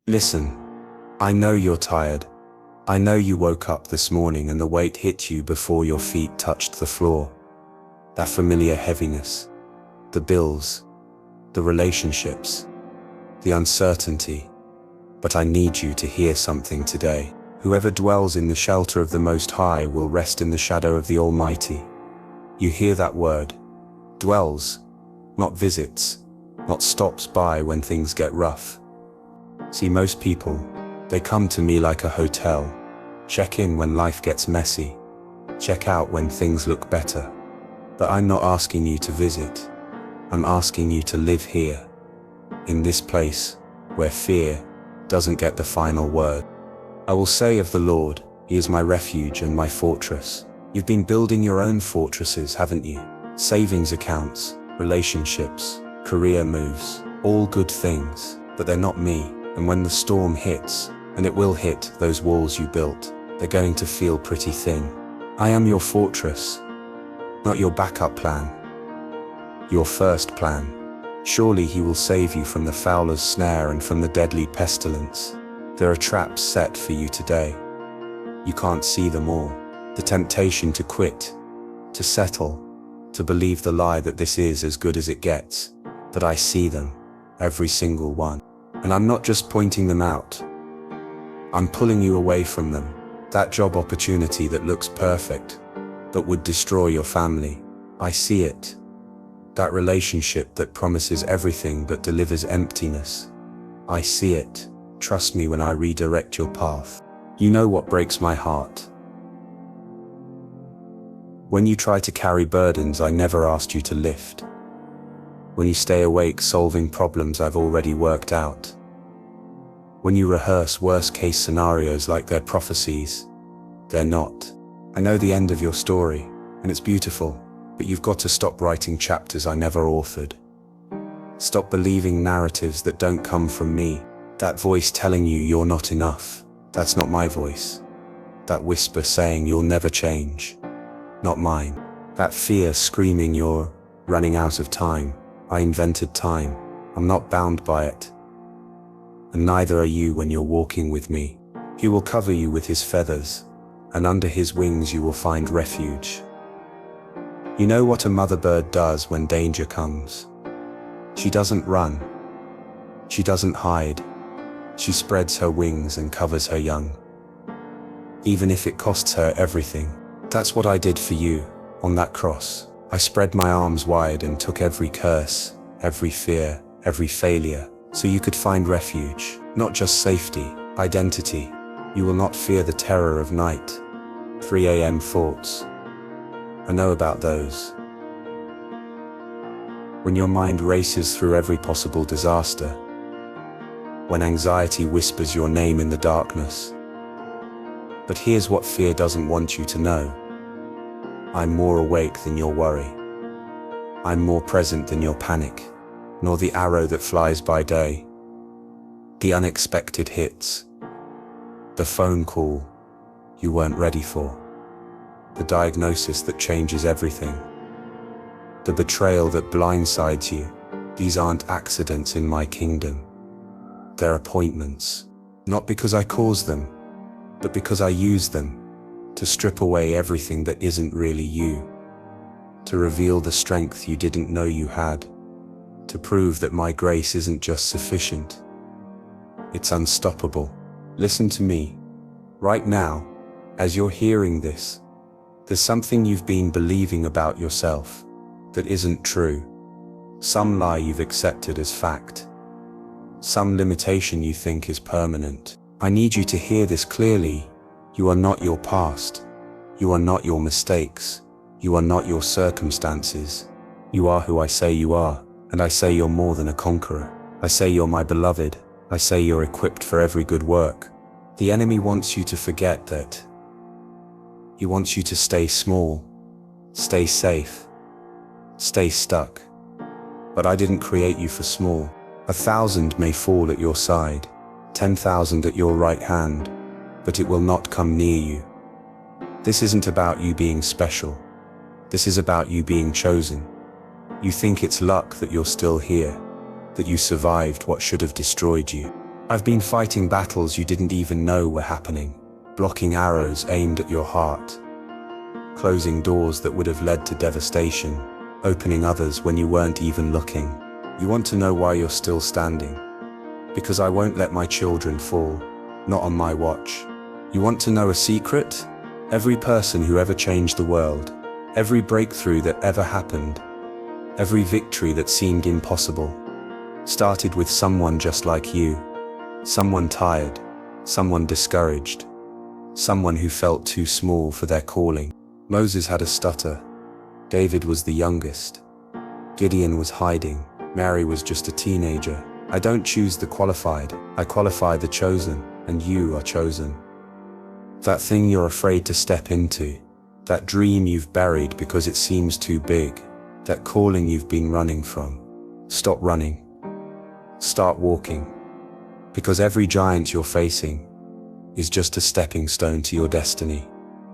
Listen, I know you're tired. I know you woke up this morning and the weight hit you before your feet touched the floor. That familiar heaviness. The bills. The relationships. The uncertainty. But I need you to hear something today. Whoever dwells in the shelter of the Most High will rest in the shadow of the Almighty. You hear that word? Dwells. Not visits. Not stops by when things get rough. See, most people, they come to me like a hotel. Check in when life gets messy. Check out when things look better. But I'm not asking you to visit. I'm asking you to live here. In this place, where fear doesn't get the final word. I will say of the Lord, He is my refuge and my fortress. You've been building your own fortresses, haven't you? Savings accounts, relationships, career moves, all good things, but they're not me. And when the storm hits, and it will hit, those walls you built, they're going to feel pretty thin. I am your fortress, not your backup plan. Your first plan. Surely He will save you from the fowler's snare and from the deadly pestilence. There are traps set for you today. You can't see them all. The temptation to quit, to settle, to believe the lie that this is as good as it gets. But I see them, every single one. And I'm not just pointing them out. I'm pulling you away from them. That job opportunity that looks perfect, but would destroy your family. I see it. That relationship that promises everything but delivers emptiness. I see it. Trust me when I redirect your path. You know what breaks my heart? When you try to carry burdens I never asked you to lift. When you stay awake solving problems I've already worked out. When you rehearse worst-case scenarios like they're prophecies. They're not. I know the end of your story, and it's beautiful, but you've got to stop writing chapters I never authored. Stop believing narratives that don't come from me. That voice telling you you're not enough. That's not my voice. That whisper saying you'll never change. Not mine. That fear screaming you're running out of time. I invented time. I'm not bound by it. And neither are you when you're walking with me. He will cover you with His feathers, and under His wings you will find refuge. You know what a mother bird does when danger comes? She doesn't run. She doesn't hide. She spreads her wings and covers her young. Even if it costs her everything. That's what I did for you, on that cross. I spread my arms wide and took every curse, every fear, every failure, so you could find refuge, not just safety, identity. You will not fear the terror of night. 3 a.m. thoughts. I know about those. When your mind races through every possible disaster. When anxiety whispers your name in the darkness. But here's what fear doesn't want you to know. I'm more awake than your worry. I'm more present than your panic, nor the arrow that flies by day. The unexpected hits. The phone call you weren't ready for. The diagnosis that changes everything. The betrayal that blindsides you. These aren't accidents in my kingdom. They're appointments. Not because I cause them, but because I use them to strip away everything that isn't really you. To reveal the strength you didn't know you had. To prove that my grace isn't just sufficient. It's unstoppable. Listen to me. Right now, as you're hearing this, there's something you've been believing about yourself that isn't true. Some lie you've accepted as fact. Some limitation you think is permanent. I need you to hear this clearly. You are not your past. You are not your mistakes. You are not your circumstances. You are who I say you are, and I say you're more than a conqueror. I say you're my beloved. I say you're equipped for every good work. The enemy wants you to forget that. He wants you to stay small, stay safe, stay stuck. But I didn't create you for small. 1,000 may fall at your side, 10,000 at your right hand, but it will not come near you. This isn't about you being special. This is about you being chosen. You think it's luck that you're still here, that you survived what should have destroyed you. I've been fighting battles you didn't even know were happening, blocking arrows aimed at your heart, closing doors that would have led to devastation, opening others when you weren't even looking. You want to know why you're still standing? Because I won't let my children fall, not on my watch. You want to know a secret? Every person who ever changed the world, every breakthrough that ever happened, every victory that seemed impossible, started with someone just like you. Someone tired, someone discouraged, someone who felt too small for their calling. Moses had a stutter. David was the youngest. Gideon was hiding. Mary was just a teenager. I don't choose the qualified, I qualify the chosen, and you are chosen. That thing you're afraid to step into, that dream you've buried because it seems too big, that calling you've been running from. Stop running. Start walking. Because every giant you're facing is just a stepping stone to your destiny.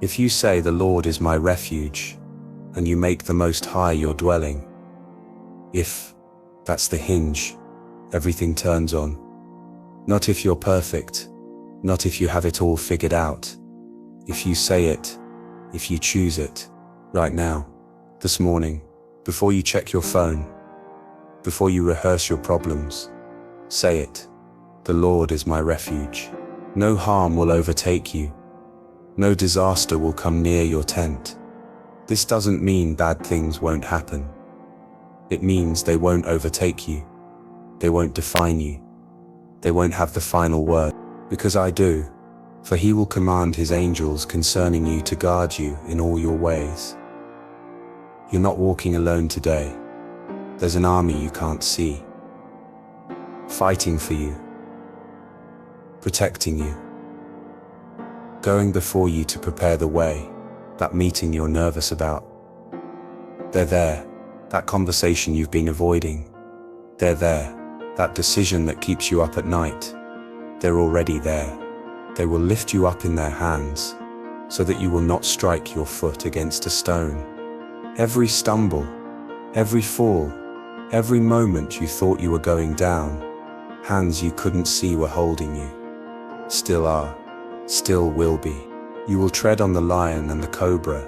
If you say the Lord is my refuge, and you make the Most High your dwelling, if that's the hinge, everything turns on. Not if you're perfect, not if you have it all figured out. If you say it, if you choose it, right now, this morning, before you check your phone, before you rehearse your problems, say it. The Lord is my refuge. No harm will overtake you. No disaster will come near your tent. This doesn't mean bad things won't happen. It means they won't overtake you. They won't define you. They won't have the final word. Because I do. For he will command his angels concerning you to guard you in all your ways. You're not walking alone today. There's an army you can't see, fighting for you, protecting you, going before you to prepare the way. That meeting you're nervous about, they're there. That conversation you've been avoiding, they're there. That decision that keeps you up at night, they're already there. They will lift you up in their hands so that you will not strike your foot against a stone. Every stumble, every fall, every moment you thought you were going down, hands you couldn't see were holding you. Still are, still will be. You will tread on the lion and the cobra.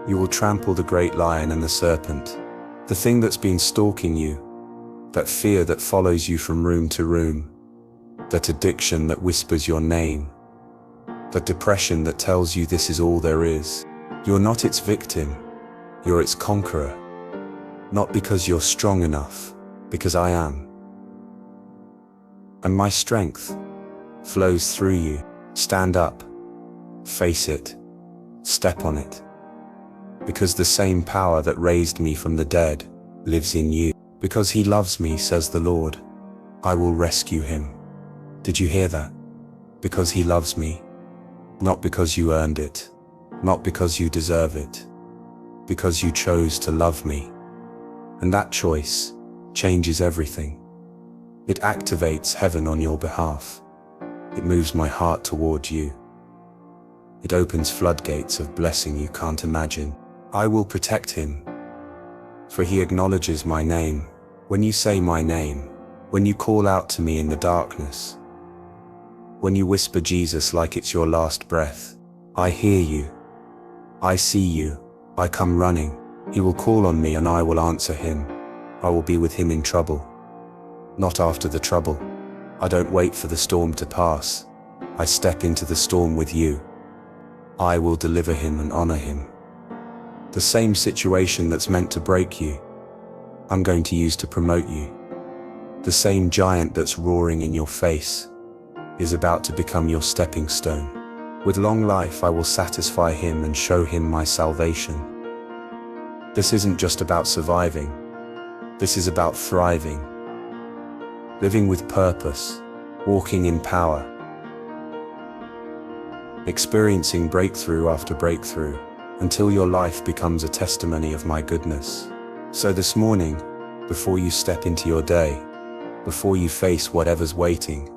You will trample the great lion and the serpent. The thing that's been stalking you, that fear that follows you from room to room, that addiction that whispers your name, that depression that tells you this is all there is. You're not its victim, you're its conqueror. Not because you're strong enough, because I am. And my strength flows through you. Stand up, face it, step on it. Because the same power that raised me from the dead lives in you. Because he loves me, says the Lord, I will rescue him. Did you hear that? Because he loves me. Not because you earned it, not because you deserve it, because you chose to love me. And that choice changes everything. It activates heaven on your behalf. It moves my heart toward you. It opens floodgates of blessing you can't imagine. I will protect him, for he acknowledges my name. When you say my name, when you call out to me in the darkness, when you whisper Jesus like it's your last breath, I hear you. I see you. I come running. He will call on me and I will answer him. I will be with him in trouble. Not after the trouble. I don't wait for the storm to pass. I step into the storm with you. I will deliver him and honor him. The same situation that's meant to break you, I'm going to use to promote you. The same giant that's roaring in your face is about to become your stepping stone. With long life I will satisfy him and show him my salvation. This isn't just about surviving. This is about thriving. Living with purpose, walking in power, experiencing breakthrough after breakthrough, until your life becomes a testimony of my goodness. So this morning, before you step into your day, before you face whatever's waiting,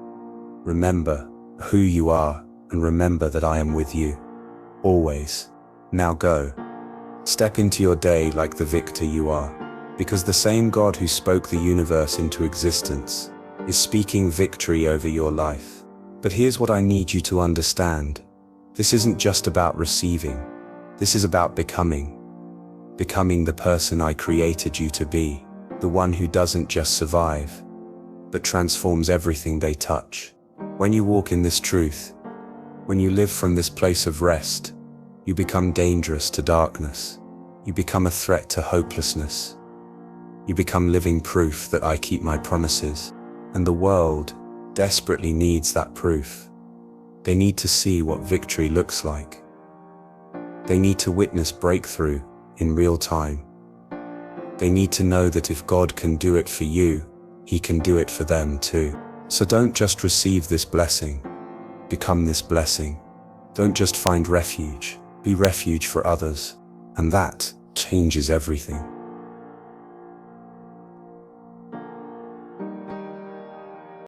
remember who you are and remember that I am with you, always. Now go. Step into your day like the victor you are, because the same God who spoke the universe into existence is speaking victory over your life. But here's what I need you to understand. This isn't just about receiving. This is about becoming. Becoming the person I created you to be. The one who doesn't just survive, but transforms everything they touch. When you walk in this truth, when you live from this place of rest, you become dangerous to darkness. You become a threat to hopelessness. You become living proof that I keep my promises. And the world desperately needs that proof. They need to see what victory looks like. They need to witness breakthrough in real time. They need to know that if God can do it for you, He can do it for them too. So don't just receive this blessing. Become this blessing. Don't just find refuge. Be refuge for others. And that changes everything.